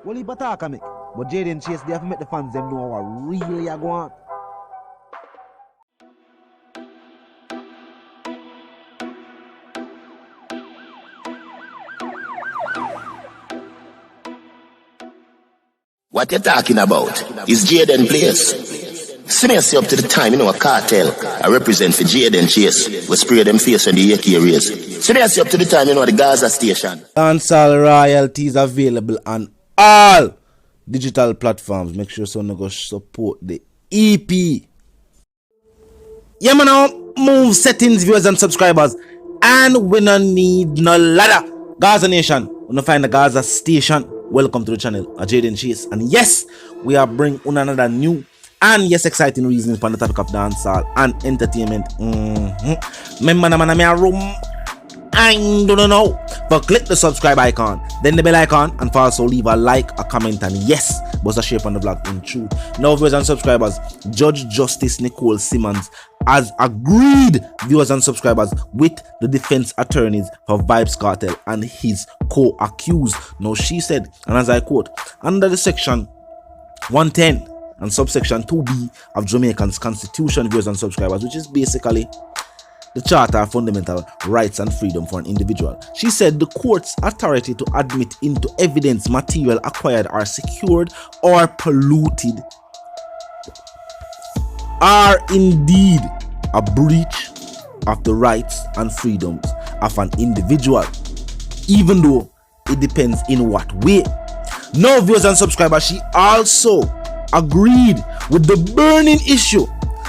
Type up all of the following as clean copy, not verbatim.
Well, he attack me. But Jayden Chase, they have to make the fans them know what really are going on. What you talking about is Jayden place. Simmons up to the time, you know, a cartel. I represent for Jayden Chase. We spray them face on the AK race. Simmons up to the time, you know, the Gaza station. Dancehall royalties available on all digital platforms. Make sure so go support the EP. Yeah, man, now move settings, viewers and subscribers. And we don't need no ladder. Gaza Nation, we don't find the Gaza station. Welcome to the channel, Jayden Chase. And yes, we are bringing another new and yes, exciting reasons on the topic of dancehall and entertainment. Remember, man, I'm in a room. I don't know. But click the subscribe icon, then the bell icon, and also leave a like, a comment, and yes, bust a share on the vlog in truth. Now, viewers and subscribers, Judge Justice Nicole Simmonds has agreed, viewers and subscribers, with the defense attorneys for Vybz Kartel and his co-accused. Now, she said, and as I quote, under the section 110 and subsection 2B of Jamaican's constitution, viewers and subscribers, which is basically the Charter of Fundamental Rights and Freedom for an individual. She said the court's authority to admit into evidence material acquired or secured or polluted are indeed a breach of the rights and freedoms of an individual, even though it depends in what way. Now, viewers and subscribers, she also agreed with the burning issue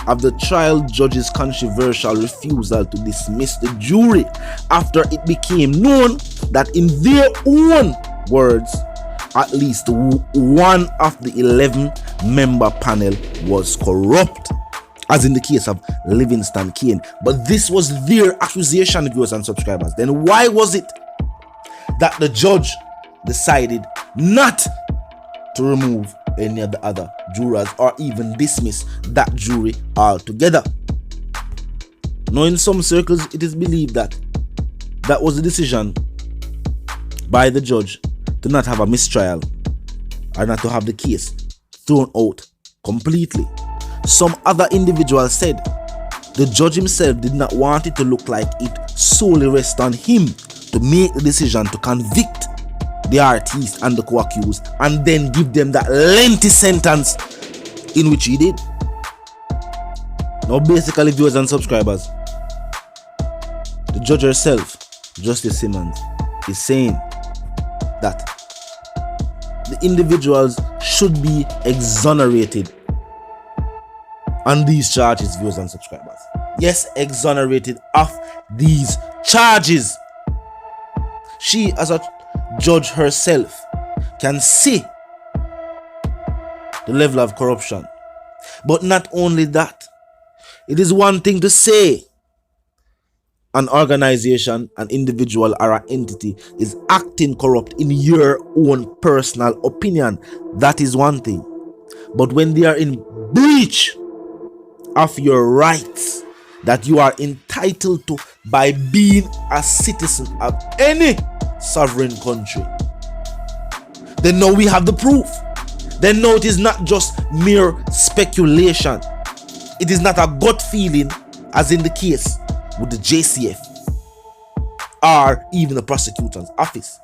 of the trial judge's controversial refusal to dismiss the jury after it became known that in their own words, at least one of the 11-member panel was corrupt, as in the case of Livingston Kane. But this was their accusation, viewers and subscribers. Then why was it that the judge decided not to remove any of the other jurors or even dismiss that jury altogether? Now, in some circles, it is believed that that was the decision by the judge to not have a mistrial or not to have the case thrown out completely. Some other individuals said the judge himself did not want it to look like it solely rests on him to make the decision to convict the artist and the co-accused and then give them that lengthy sentence in which he did. Now, basically, viewers and subscribers, the judge herself, Justice Simmons, is saying that the individuals should be exonerated on these charges, viewers and subscribers. Yes, exonerated of these charges. She, as a judge herself, can see the level of corruption. But not only that, it is one thing to say an organization, an individual, or an entity is acting corrupt in your own personal opinion. That is one thing. But when they are in breach of your rights that you are entitled to by being a citizen of any sovereign country, then now we have the proof. Then now it is not just mere speculation. It is not a gut feeling, as in the case with the JCF or even the prosecutor's office.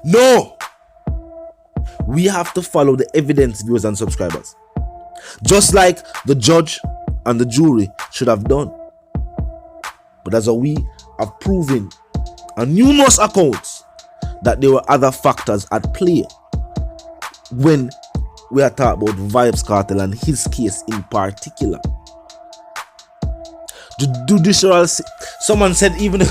No, we have to follow the evidence, viewers and subscribers, just like the judge and the jury should have done. But as we have proven on numerous accounts that there were other factors at play when we are talking about Vybz Kartel and his case in particular. The judicial, someone said, even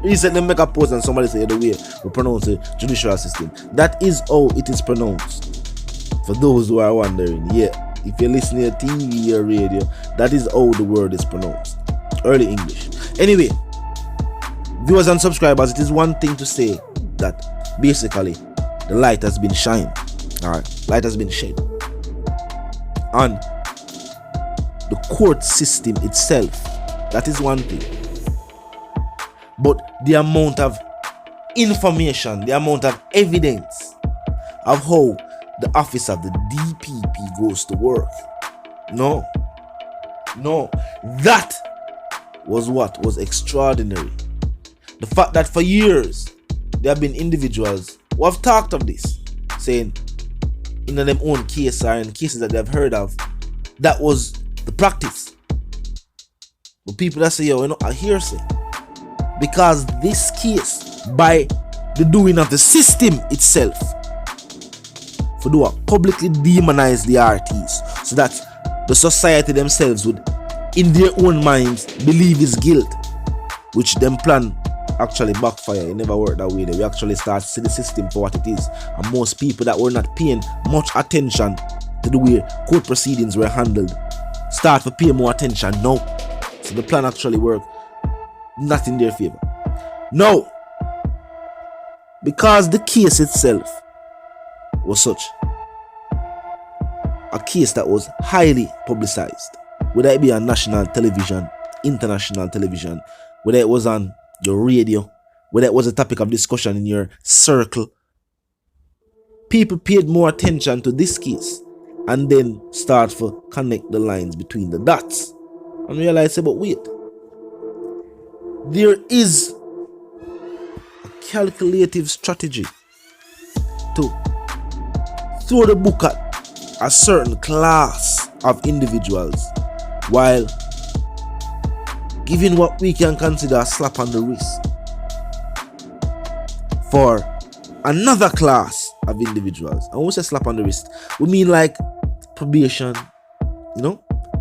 recently make a post and somebody said the way we pronounce the judicial system, that is how it is pronounced. For those who are wondering, yeah, if you're listening to TV or radio, that is how the word is pronounced. Early English. Anyway, viewers and subscribers, it is one thing to say that basically the light has been shined. Alright, light has been shed on the court system itself. That is one thing. But the amount of information, the amount of evidence of how the office of the DPP goes to work. No. That was what was extraordinary. The fact that for years there have been individuals who have talked of this, saying in them own case or in cases that they have heard of, that was the practice. But people that say, yo, a hearsay. Because this case, by the doing of the system itself, for do what? Publicly demonize the RTs, so that the society themselves would, in their own minds, believe is guilt, which them plan actually backfire. It never worked that way. We actually start to see the system for what it is. And most people that were not paying much attention to the way court proceedings were handled start to pay more attention now. So the plan actually worked, not in their favor. No, because the case itself was such a case that was highly publicized, whether it be on national television, international television, whether it was on your radio, whether it was a topic of discussion in your circle, people paid more attention to this case and then start to connect the lines between the dots and realize, but wait, there is a calculative strategy to throw the book at a certain class of individuals while giving what we can consider a slap on the wrist for another class of individuals. And when we say slap on the wrist, we mean like probation,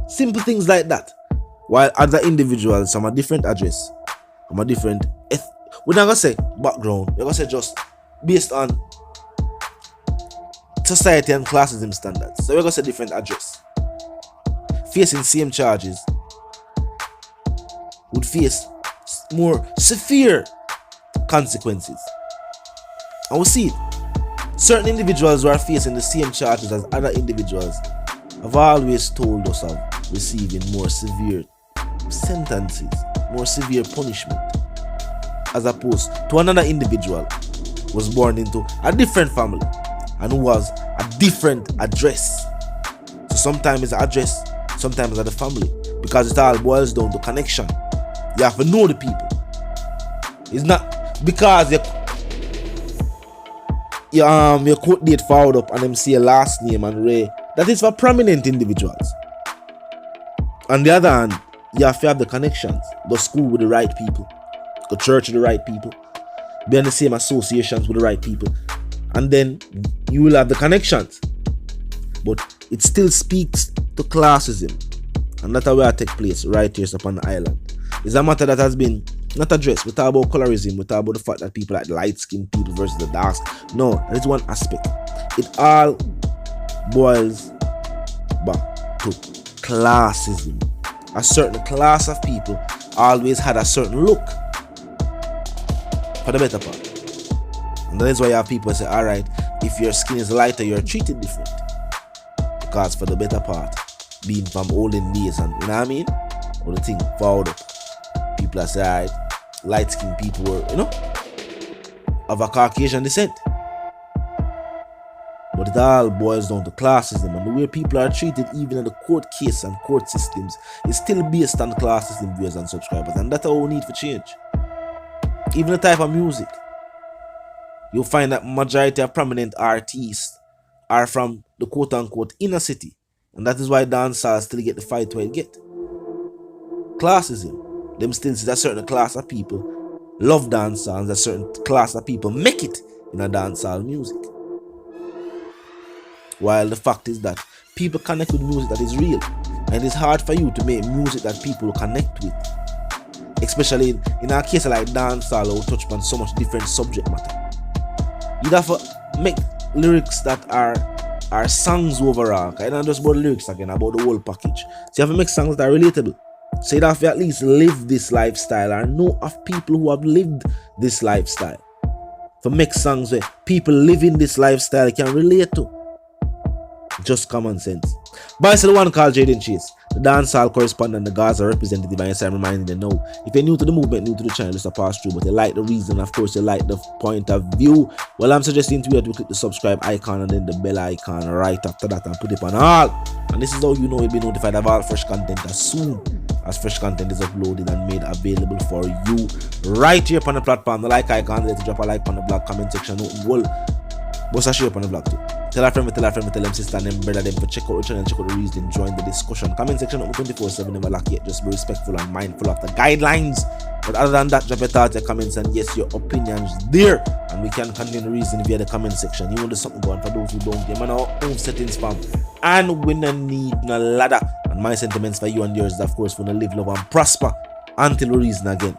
simple things like that. While other individuals, some are different address, some are different we're not gonna say background, we're gonna say just based on society and classism standards. So we're gonna say different address, facing same charges, would face more severe consequences. And we see it. Certain individuals who are facing the same charges as other individuals have always told us of receiving more severe sentences, more severe punishment, as opposed to another individual who was born into a different family and who was a different address. So sometimes it's address, sometimes it's the family, because it all boils down to connection. You have to know the people. It's not because your court date followed up and them say your last name and Ray. That is for prominent individuals. On the other hand, you have to have the connections. Go school with the right people, go church with the right people, be in the same associations with the right people, and then you will have the connections. But it still speaks to classism, and that's where it take place right here upon the island. It's a matter that has been not addressed. We talk about colorism, we talk about the fact that people like light-skinned people versus the dark. No, that is one aspect. It all boils back to classism. A certain class of people always had a certain look for the better part. And that is why you have people say, alright, if your skin is lighter, you're treated different. Because for the better part, being from olden days, and you know what I mean? Or the thing forward up. People are saying, alright, light-skinned people were, of a Caucasian descent. But it all boils down to classism, and the way people are treated even in the court case and court systems is still based on classism viewers and subscribers, and that's all we need for change. Even the type of music, you'll find that majority of prominent artists are from the quote-unquote inner city, and that is why dancehall still get the fight where it get. Classism, them still see a certain class of people love dancehall, and a certain class of people make it in a dancehall music. While the fact is that people connect with music that is real, and it's hard for you to make music that people connect with, especially in a case like dancehall, we touch on so much different subject matter. You have to make lyrics that are songs overall, it's not just about lyrics again, about the whole package. So you have to make songs that are relatable. So you have to at least live this lifestyle or know of people who have lived this lifestyle. For make songs where people living this lifestyle can relate to. Just common sense. But it's the one called Jayden Chase. the dancehall correspondent, the Gaza representative, and yes, I'm reminding them now. If you're new to the movement, new to the channel, just a pass through, but you like the reason, of course, you like the point of view, well, I'm suggesting to you to click the subscribe icon and then the bell icon right after that and put it on all. And this is how you know you'll be notified of all fresh content as soon as fresh content is uploaded and made available for you right here upon the platform. The like icon, let drop a like on the blog, comment section, well, boss a share upon the blog too. Tell a friend, tell them sister and them brother them for check out the channel, check out the reason, join the discussion. Comment section open 24/7, never lack yet. Just be respectful and mindful of the guidelines. But other than that, drop your thoughts, your comments, and yes, your opinions there. And we can continue the reason via the comment section. You want there's something going for those who don't get man our own settings spam. And we no need no ladder. And my sentiments for you and yours is of course we wanna live, love, and prosper until we reason again.